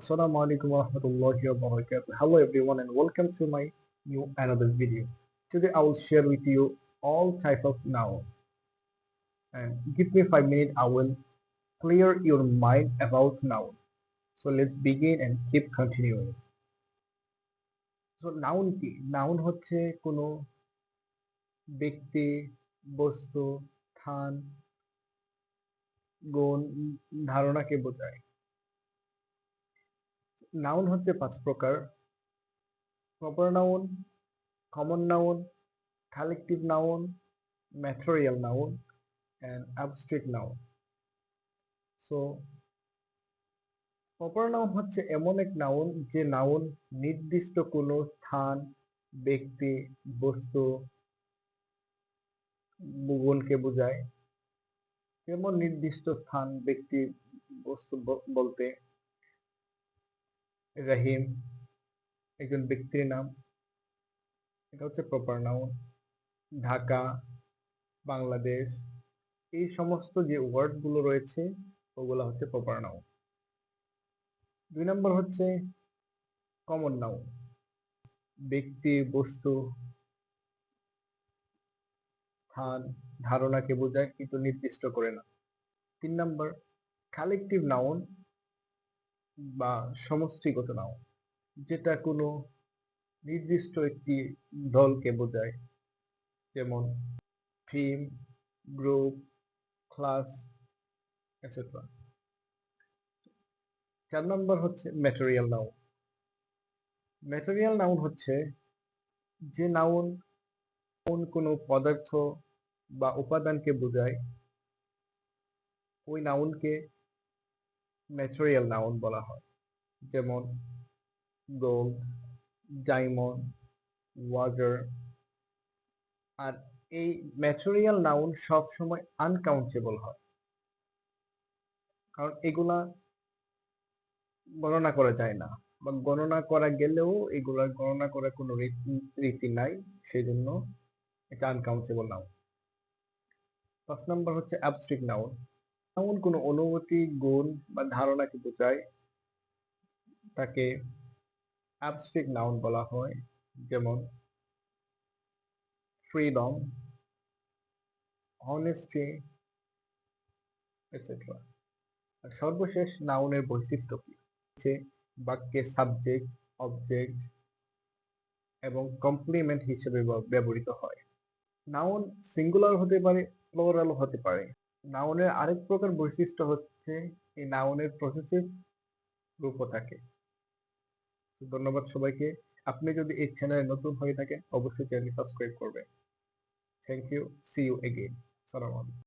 Assalamu alaikum wa rahmatullahi wa barakatuh. Hello everyone and welcome to my new another video. Today I will share with you all type of noun. And give me 5 minutes, I will clear your mind about noun. So let's begin and keep continuing. So noun কি? Noun হচ্ছে কোনো ব্যক্তি, বস্তু, স্থান, গুণ, ধারণাকে বোঝায়। Noun হচ্ছে 5 প্রকার: proper noun, common noun, collective noun, material noun, and abstract noun. So proper noun হচ্ছে এমন এক নাউন যে নাউন নির্দিষ্ট কোনো স্থান, ব্যক্তি, বস্তু, গুণকে বোঝায়। যেমন নির্দিষ্ট স্থান, ব্যক্তি, বস্তু বলতে রহিম একজন ব্যক্তির নাম, এটা হচ্ছে প্রপার নাউন। ঢাকা, বাংলাদেশ, এই সমস্ত যে ওয়ার্ড গুলো রয়েছে ওগুলো হচ্ছে প্রপার নাউন। 2 নম্বর হচ্ছে কমন নাউন, ব্যক্তি, বস্তু, স্থান, ধারণাকে বোঝায় কিন্তু নির্দিষ্ট করে না। 3 নম্বর কালেকটিভ নাউন বা সমষ্টিগত নাউন, যেটা কোনো নির্দিষ্ট একটি দলকে বোঝায়, যেমন টিম, গ্রুপ, ক্লাস, এটসেট্রা। 4 নম্বর হচ্ছে ম্যাটেরিয়াল নাউন। ম্যাটেরিয়াল নাউন হচ্ছে যে নাউন কোনো পদার্থ বা উপাদানকে বোঝায়, ওই নাউনকে ম্যাটেরিয়াল নাউন বলা হয়। যেমন গোল্ড, ডায়মন্ড, ওয়াটার। আর এই ম্যাটেরিয়াল নাউন সবসময় আনকাউন্টেবল হয়, কারণ এগুলা গণনা করা যায় না, বা গণনা করা গেলেও এগুলা গণনা করার কোনো রীতি নাই, সেই জন্য এটা আনকাউন্টেবল নাউন। 5 নম্বর হচ্ছে অ্যাবস্ট্রাক্ট নাউন। নাউন কোনো অনুভূতি, গুণ বা ধারণাকে বোঝায়, তাকে অ্যাবস্ট্রাক্ট নাউন বলা হয়। যেমন ফ্রিডম, অনেস্টি, এটসেট্রা। আর সর্বশেষ নাউনের বৈশিষ্ট্য কি হচ্ছে বাক্যে সাবজেক্ট, অবজেক্ট এবং কমপ্লিমেন্ট হিসেবে ব্যবহৃত হয়। নাউন সিঙ্গুলার হতে পারে, প্লুরাল হতে পারে। নাউনের আরেক প্রকার বৈশিষ্ট্য হচ্ছে এই নাউনের পসেসিভ রূপও থাকে। ধন্যবাদ সবাইকে। আপনি যদি এই চ্যানেলে নতুন হয়ে থাকেন অবশ্যই চ্যানেলটি সাবস্ক্রাইব করবেন। Thank you, see you again. আসসালামু আলাইকুম।